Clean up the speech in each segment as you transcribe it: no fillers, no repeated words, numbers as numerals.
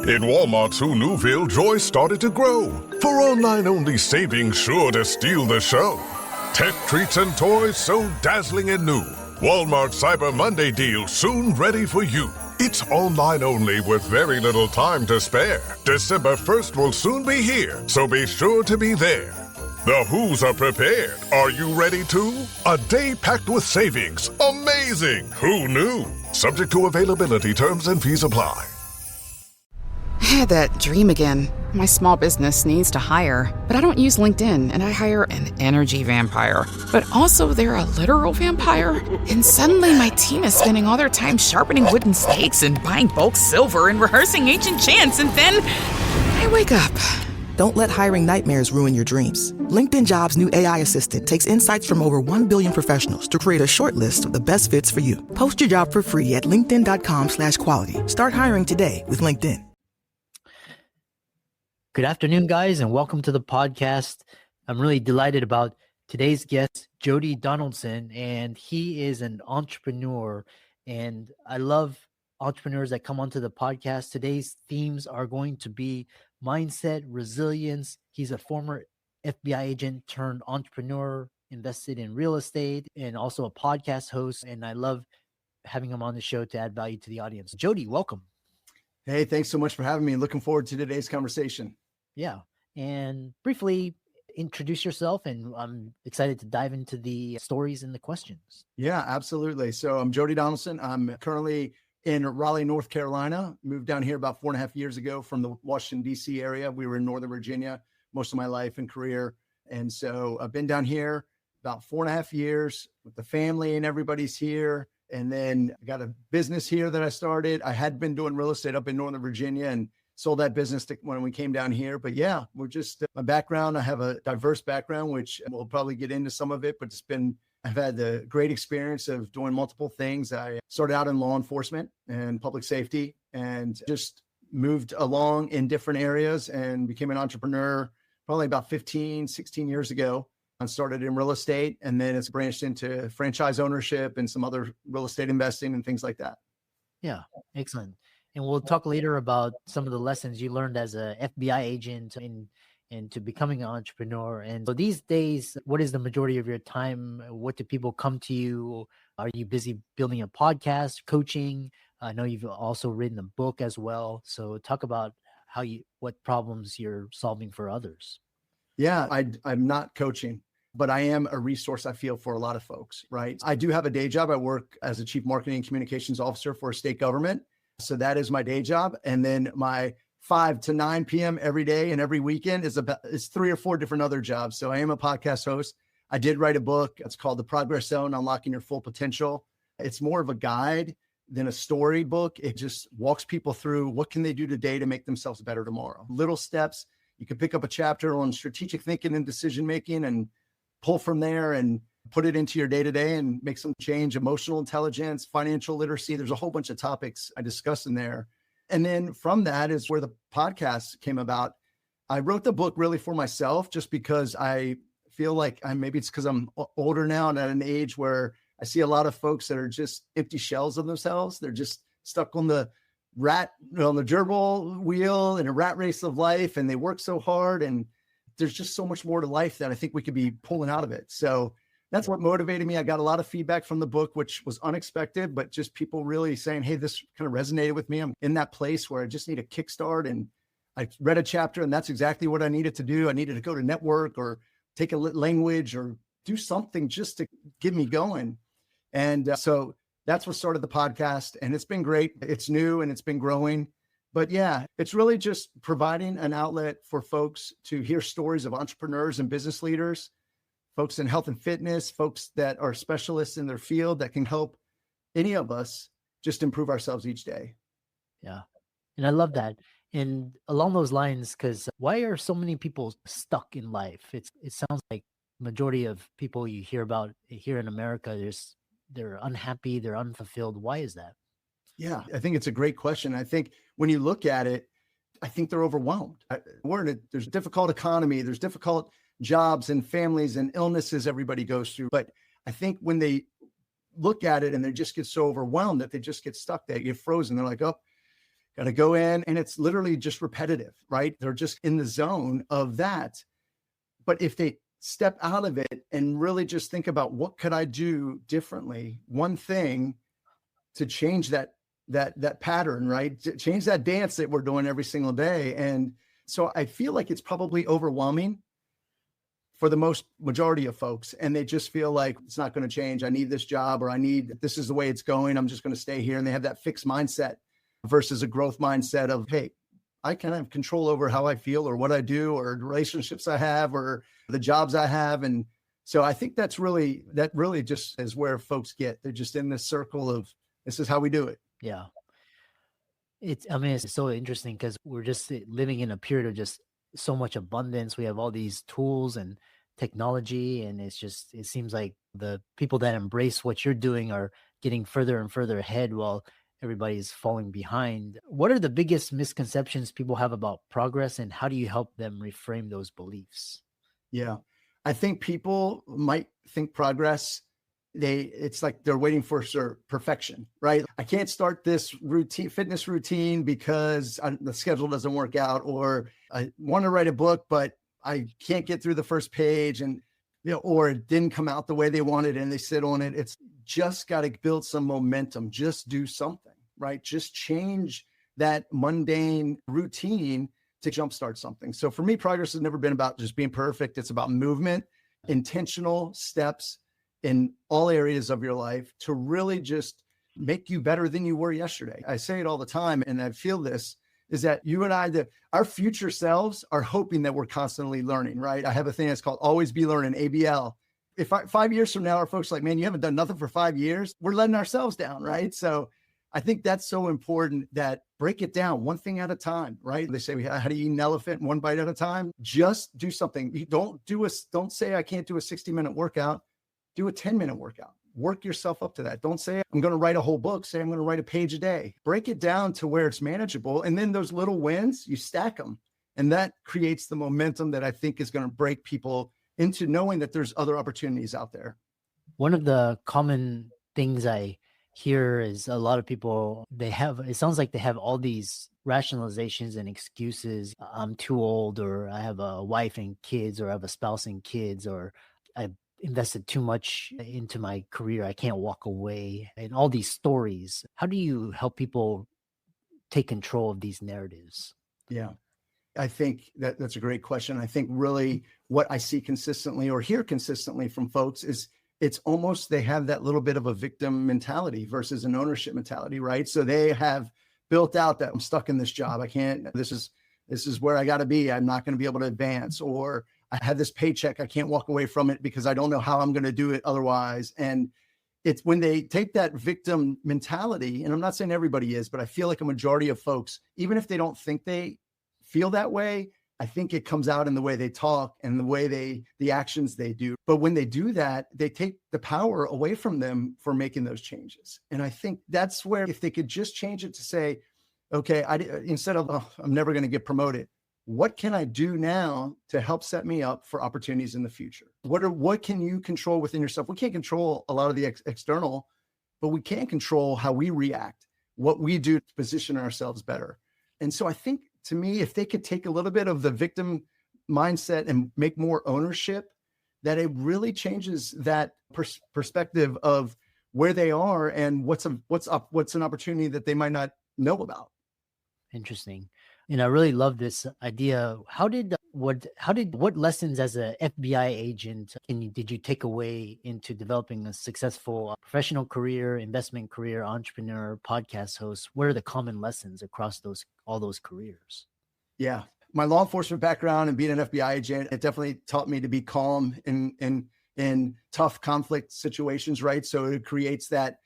In Walmart's Who Newville, joy started to grow. For online-only savings sure to steal the show. Tech treats and toys so dazzling and new. Walmart Cyber Monday deal soon ready for you. It's online only with very little time to spare. December 1st will soon be here, so be sure to be there. The Who's are prepared. Are you ready too? A day packed with savings. Amazing! Who knew? Subject to availability, terms and fees apply. I had that dream again. My small business needs to hire, but I don't use LinkedIn, and I hire an energy vampire. But also they're a literal vampire. And suddenly my team is spending all their time sharpening wooden stakes and buying bulk silver and rehearsing ancient chants, and then I wake up. Don't let hiring nightmares ruin your dreams. LinkedIn Jobs' new AI assistant takes insights from over 1 billion professionals to create a short list of the best fits for you. Post your job for free at linkedin.com/quality. Start hiring today with LinkedIn. Good afternoon, guys, and welcome to the podcast. I'm really delighted about today's guest, Jody Donaldson, and he is an entrepreneur. And I love entrepreneurs that come onto the podcast. Today's themes are going to be mindset, resilience. He's a former FBI agent turned entrepreneur, invested in real estate, and also a podcast host. And I love having him on the show to add value to the audience. Jody, welcome. Hey, thanks so much for having me. Looking forward to today's conversation. Yeah. And briefly introduce yourself, and I'm excited to dive into the stories and the questions. Yeah, absolutely. So I'm Jody Donaldson. I'm currently in Raleigh, North Carolina. Moved down here about 4.5 years ago from the Washington, D.C. area. We were in Northern Virginia most of my life and career. And so I've been down here about 4.5 years with the family, and everybody's here. And then I got a business here that I started. I had been doing real estate up in Northern Virginia and sold that business when we came down here. But yeah, we're just my background. I have a diverse background, which we'll probably get into some of it, but I've had the great experience of doing multiple things. I started out in law enforcement and public safety and just moved along in different areas and became an entrepreneur probably about 15, 16 years ago. I started in real estate, and then it's branched into franchise ownership and some other real estate investing and things like that. Yeah, excellent. And we'll talk later about some of the lessons you learned as a FBI agent into becoming an entrepreneur. And so these days, what is the majority of your time? What do people come to you? Are you busy building a podcast, coaching? I know you've also written a book as well. So talk about what problems you're solving for others. Yeah, I'm not coaching, but I am a resource, I feel, for a lot of folks, right? I do have a day job. I work as a chief marketing and communications officer for a state government. So that is my day job. And then my 5 to 9 p.m. every day and every weekend is 3 or 4 different other jobs. So I am a podcast host. I did write a book. It's called The Progress Zone, Unlocking Your Full Potential. It's more of a guide than a story book. It just walks people through what can they do today to make themselves better tomorrow. Little steps. You can pick up a chapter on strategic thinking and decision-making and pull from there and put it into your day-to-day and make some change. Emotional intelligence, financial literacy. There's a whole bunch of topics I discuss in there. And then from that is where the podcast came about. I wrote the book really for myself, just because I feel like maybe it's because I'm older now and at an age where I see a lot of folks that are just empty shells of themselves. They're just stuck on the gerbil wheel in a rat race of life, and they work so hard, and there's just so much more to life that I think we could be pulling out of it. So that's what motivated me. I got a lot of feedback from the book, which was unexpected, but just people really saying, hey, this kind of resonated with me. I'm in that place where I just need a kickstart. And I read a chapter, and that's exactly what I needed to do. I needed to go to network or take a language or do something just to get me going. And so that's what started the podcast, and it's been great. It's new and it's been growing. But yeah, it's really just providing an outlet for folks to hear stories of entrepreneurs and business leaders, folks in health and fitness, folks that are specialists in their field that can help any of us just improve ourselves each day. Yeah. And I love that. And along those lines, because why are so many people stuck in life? It sounds like majority of people you hear about here in America, they're unhappy, they're unfulfilled. Why is that? Yeah, I think it's a great question. I think when you look at it, I think they're overwhelmed. There's a difficult economy, there's difficult jobs and families and illnesses everybody goes through. But I think when they look at it and they just get so overwhelmed that they just get stuck, they get frozen. They're like, oh, got to go in, and it's literally just repetitive, right? They're just in the zone of that. But if they step out of it and really just think about what could I do differently, one thing to change that pattern, right? To change that dance that we're doing every single day. And so I feel like it's probably overwhelming for the majority of folks. And they just feel like it's not going to change. I need this job, or this is the way it's going. I'm just going to stay here. And they have that fixed mindset versus a growth mindset of, hey, I can have control over how I feel or what I do or the relationships I have or the jobs I have. And so I think that really just is where folks they're just in this circle of, this is how we do it. Yeah. It's so interesting because we're just living in a period of just so much abundance. We have all these tools and technology, and it seems like the people that embrace what you're doing are getting further and further ahead while everybody's falling behind. What are the biggest misconceptions people have about progress, and how do you help them reframe those beliefs? Yeah. I think people might think progress, it's like they're waiting for perfection, right? I can't start this fitness routine because the schedule doesn't work out, or I want to write a book, but I can't get through the first page, and or it didn't come out the way they wanted and they sit on it. It's just got to build some momentum. Just do something, right? Just change that mundane routine to jumpstart something. So for me, progress has never been about just being perfect. It's about movement, intentional steps in all areas of your life to really just make you better than you were yesterday. I say it all the time, and I feel this, is that you and I, our future selves are hoping that we're constantly learning, right? I have a thing that's called always be learning, ABL. If 5 years from now, our folks are like, man, you haven't done nothing for 5 years, we're letting ourselves down, right? So I think that's so important, that break it down one thing at a time, right? They say, how do you eat an elephant one bite at a time? Just do something. Don't say I can't do a 60-minute workout. Do a 10-minute workout. Work yourself up to that. Don't say I'm going to write a whole book. Say I'm going to write a page a day. Break it down to where it's manageable. And then those little wins, you stack them. And that creates the momentum that I think is going to break people into knowing that there's other opportunities out there. One of the common things I hear is a lot of people, it sounds like they have all these rationalizations and excuses. I'm too old, or I have a wife and kids, or I have a spouse and kids, or I invested too much into my career, I can't walk away, and all these stories. How do you help people take control of these narratives? Yeah, I think that's a great question. I think really what I see consistently or hear consistently from folks is it's almost they have that little bit of a victim mentality versus an ownership mentality, right? So they have built out that I'm stuck in this job. I can't, this is where I got to be. I'm not going to be able to advance, or I had this paycheck. I can't walk away from it because I don't know how I'm going to do it otherwise. And it's when they take that victim mentality, and I'm not saying everybody is, but I feel like a majority of folks, even if they don't think they feel that way, I think it comes out in the way they talk and the way the actions they do. But when they do that, they take the power away from them for making those changes. And I think that's where, if they could just change it to say, okay, instead of, I'm never going to get promoted, what can I do now to help set me up for opportunities in the future? What can you control within yourself? We can't control a lot of the external, but we can control how we react, what we do to position ourselves better. And so I think, to me, if they could take a little bit of the victim mindset and make more ownership, that it really changes that perspective of where they are and what's an opportunity that they might not know about. Interesting. And I really love this idea. What lessons as a FBI agent did you take away into developing a successful professional career, investment career, entrepreneur, podcast host? What are the common lessons across all those careers? Yeah, my law enforcement background and being an FBI agent, it definitely taught me to be calm in tough conflict situations, right? So it creates that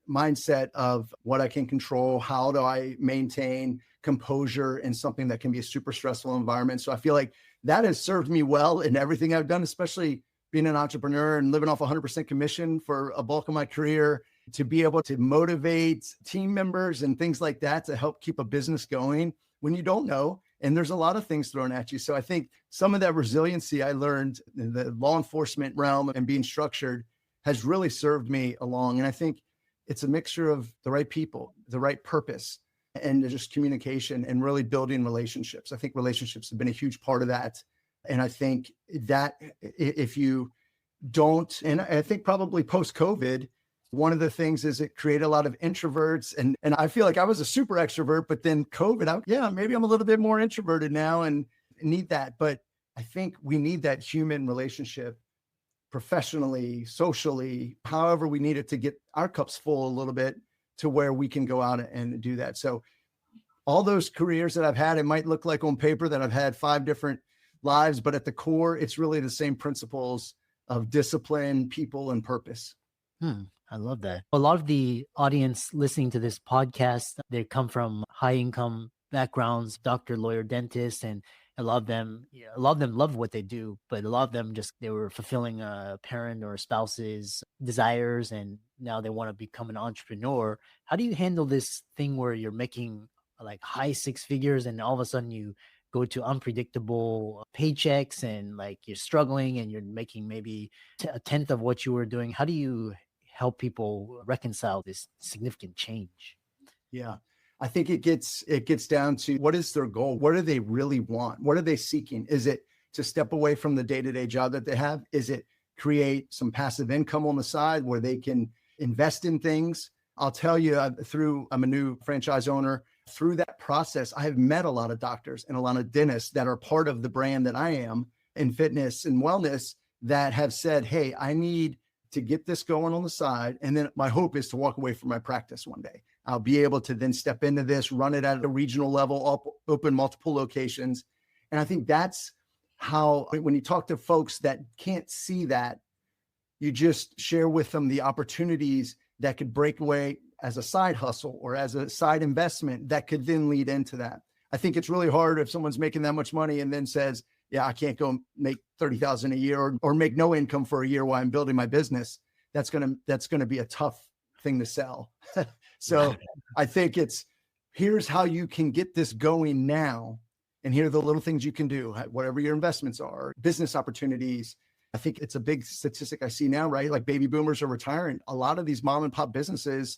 mindset of what I can control. How do I maintain composure in something that can be a super stressful environment? So I feel like that has served me well in everything I've done, especially being an entrepreneur and living off 100% commission for a bulk of my career, to be able to motivate team members and things like that to help keep a business going when you don't know. And there's a lot of things thrown at you. So I think some of that resiliency I learned in the law enforcement realm and being structured has really served me along. And I think it's a mixture of the right people, the right purpose, and just communication and really building relationships. I think relationships have been a huge part of that. And I think that if you don't, and I think probably post-COVID, one of the things is it created a lot of introverts. And I feel like I was a super extrovert, but then COVID, maybe I'm a little bit more introverted now and need that. But I think we need that human relationship professionally, socially, however we need it to get our cups full a little bit to where we can go out and do that. So all those careers that I've had, it might look like on paper that I've had 5 different lives, but at the core, it's really the same principles of discipline, people, and purpose. I love that. A lot of the audience listening to this podcast, they come from high income backgrounds, doctor, lawyer, dentist, and a lot of them love what they do, but a lot of them they were fulfilling a parent or spouse's desires, and now they want to become an entrepreneur. How do you handle this thing where you're making like high 6 figures and all of a sudden you go to unpredictable paychecks and like you're struggling and you're making maybe a tenth of what you were doing? How do you help people reconcile this significant change? Yeah. I think it gets down to what is their goal? What do they really want? What are they seeking? Is it to step away from the day-to-day job that they have? Is it create some passive income on the side where they can invest in things? I'll tell you, I'm a new franchise owner. Through that process, I have met a lot of doctors and a lot of dentists that are part of the brand that I am in fitness and wellness that have said, hey, I need to get this going on the side. And then my hope is to walk away from my practice one day. I'll be able to then step into this, run it at a regional level, open multiple locations. And I think that's how, when you talk to folks that can't see that, you just share with them the opportunities that could break away as a side hustle or as a side investment that could then lead into that. I think it's really hard if someone's making that much money and then says, yeah, I can't go make $30,000 a year or make no income for a year while I'm building my business. That's going to be a tough thing to sell. So I think here's how you can get this going now. And here are the little things you can do, whatever your investments are, business opportunities. I think it's a big statistic I see now, right? Like baby boomers are retiring. A lot of these mom and pop businesses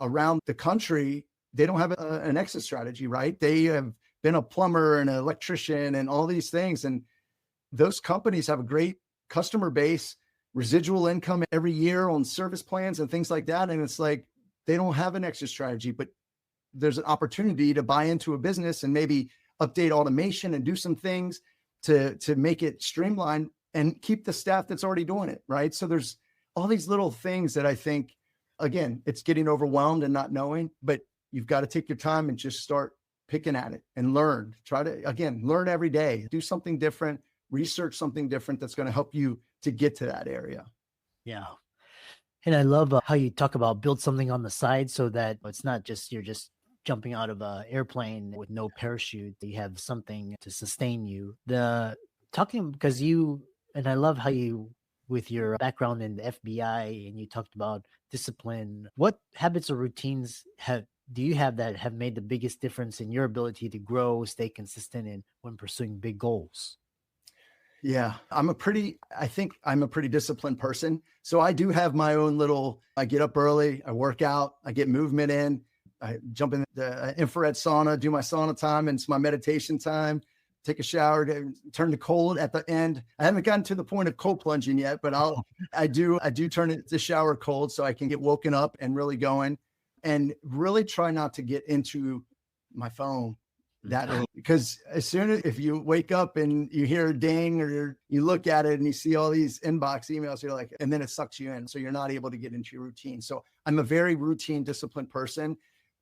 around the country, they don't have an exit strategy, right? They have been a plumber and an electrician and all these things. And those companies have a great customer base, residual income every year on service plans and things like that. And it's like, they don't have an exit strategy, but there's an opportunity to buy into a business and maybe update automation and do some things to make it streamlined and keep the staff that's already doing it, right? So there's all these little things that I think, again, it's getting overwhelmed and not knowing, but you've got to take your time and just start picking at it and learn. Try to, again, learn every day, do something different, research something different that's going to help you to get to that area. Yeah. And I love how you talk about build something on the side so that it's not just you're just jumping out of an airplane with no parachute. You have something to sustain you. Because and I love how you, with your background in the FBI, and you talked about discipline. What habits or routines do you have that have made the biggest difference in your ability to grow, stay consistent, and when pursuing big goals? Yeah, I think I'm a pretty disciplined person. So I do have my own I get up early, I work out, I get movement in, I jump in the infrared sauna, do my sauna time, and it's my meditation time, take a shower, turn to cold at the end. I haven't gotten to the point of cold plunging yet, but I do turn it to shower cold so I can get woken up and really going, and really try not to get into my phone that early. Because as soon as if you wake up and you hear a ding or you look at it and you see all these inbox emails, you're like, and then it sucks you in. So you're not able to get into your routine. So I'm a very routine, disciplined person.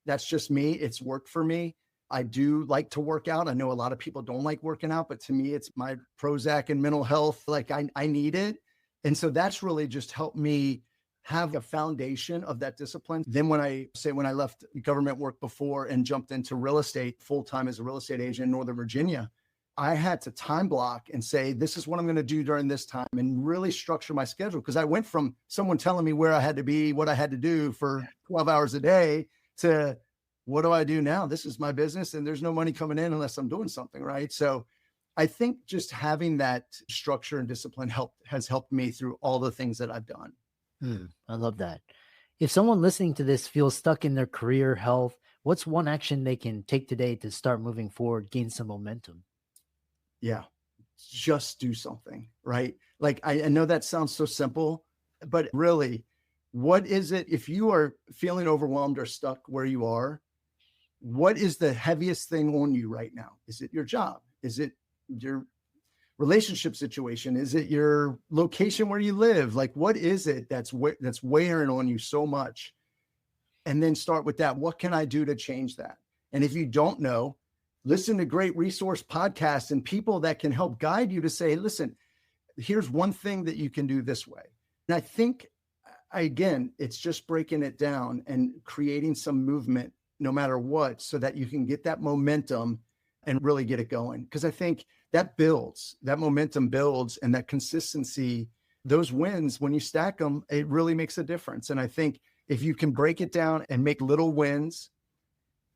That's just me. It's worked for me. I do like to work out. I know a lot of people don't like working out, but to me, it's my Prozac and mental health. Like I need it. And so that's really just helped me have a foundation of that discipline. Then when I left government work before and jumped into real estate full-time as a real estate agent in Northern Virginia, I had to time block and say, this is what I'm going to do during this time, and really structure my schedule. Because I went from someone telling me where I had to be, what I had to do for 12 hours a day to what do I do now? This is my business and there's no money coming in unless I'm doing something, right? So I think just having that structure and discipline has helped me through all the things that I've done. I love that. If someone listening to this feels stuck in their career, health, what's one action they can take today to start moving forward, gain some momentum? Yeah. Just do something, right? Like, I know that sounds so simple, but really, what is it if you are feeling overwhelmed or stuck where you are? What is the heaviest thing on you right now? Is it your job? Is it your relationship situation? Is it your location where you live? Like, what is it that's wearing on you so much? And then start with that. What can I do to change that? And if you don't know, listen to great resource podcasts and people that can help guide you to say, listen, here's one thing that you can do this way. And I think, again, it's just breaking it down and creating some movement no matter what, so that you can get that momentum and really get it going. Because I think that builds, that momentum builds, and that consistency, those wins, when you stack them, it really makes a difference. And I think if you can break it down and make little wins,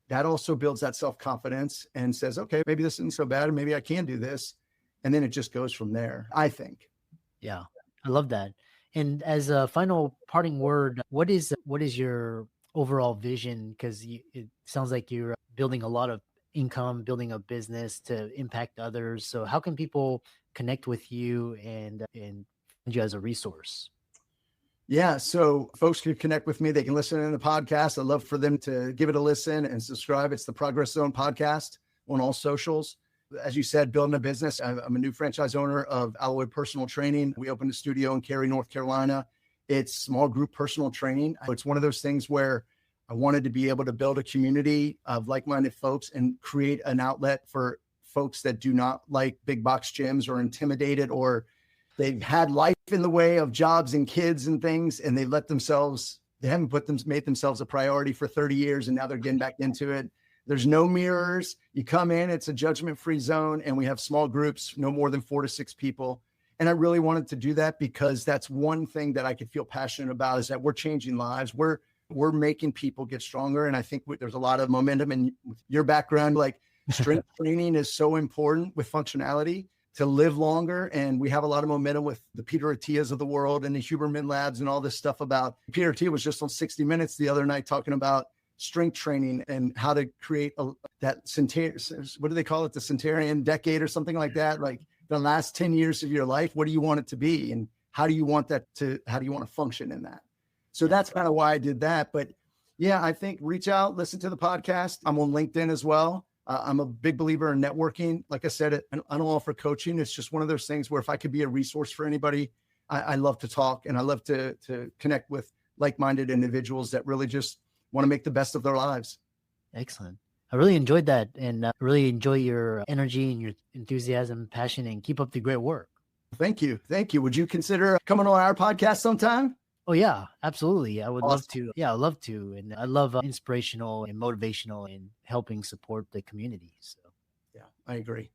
that also builds that self-confidence and says, okay, maybe this isn't so bad, and maybe I can do this. And then it just goes from there, I think. Yeah, I love that. And as a final parting word, what is your overall vision? Because it sounds like you're building a lot of income, building a business to impact others. So how can people connect with you and find you as a resource? Yeah, so folks can connect with me. They can listen in the podcast. I'd love for them to give it a listen and subscribe. It's the Progress Zone podcast on all socials. As you said, building a business. I'm a new franchise owner of Alloy Personal Training. We opened a studio in Cary, North Carolina. It's small group personal training. It's one of those things where I wanted to be able to build a community of like-minded folks and create an outlet for folks that do not like big box gyms or intimidated, or they've had life in the way of jobs and kids and things, and they haven't made themselves a priority for 30 years, and now they're getting back into it. There's no mirrors. You come in, it's a judgment-free zone, and we have small groups, no more than 4 to 6 people. And I really wanted to do that because that's one thing that I could feel passionate about, is that we're changing lives. We're making people get stronger. And I think there's a lot of momentum in your background. Like, strength training is so important with functionality to live longer. And we have a lot of momentum with the Peter Attias of the world and the Huberman Labs and all this stuff about. Peter Attia was just on 60 Minutes the other night talking about strength training and how to create that centenarian, what do they call it? The centenarian decade or something like that. Like, the last 10 years of your life, what do you want it to be? And how do you want to function in that? So that's kind of why I did that. But yeah, I think reach out, listen to the podcast. I'm on LinkedIn as well. I'm a big believer in networking. Like I said, I don't offer coaching. It's just one of those things where if I could be a resource for anybody, I love to talk, and I love to connect with like-minded individuals that really just want to make the best of their lives. Excellent. I really enjoyed that, and really enjoy your energy and your enthusiasm, passion, and keep up the great work. Thank you. Thank you. Would you consider coming on our podcast sometime? Oh yeah, absolutely. I would Awesome. love to. Yeah, I'd love to. And I love inspirational and motivational and helping support the community. So Yeah, I agree.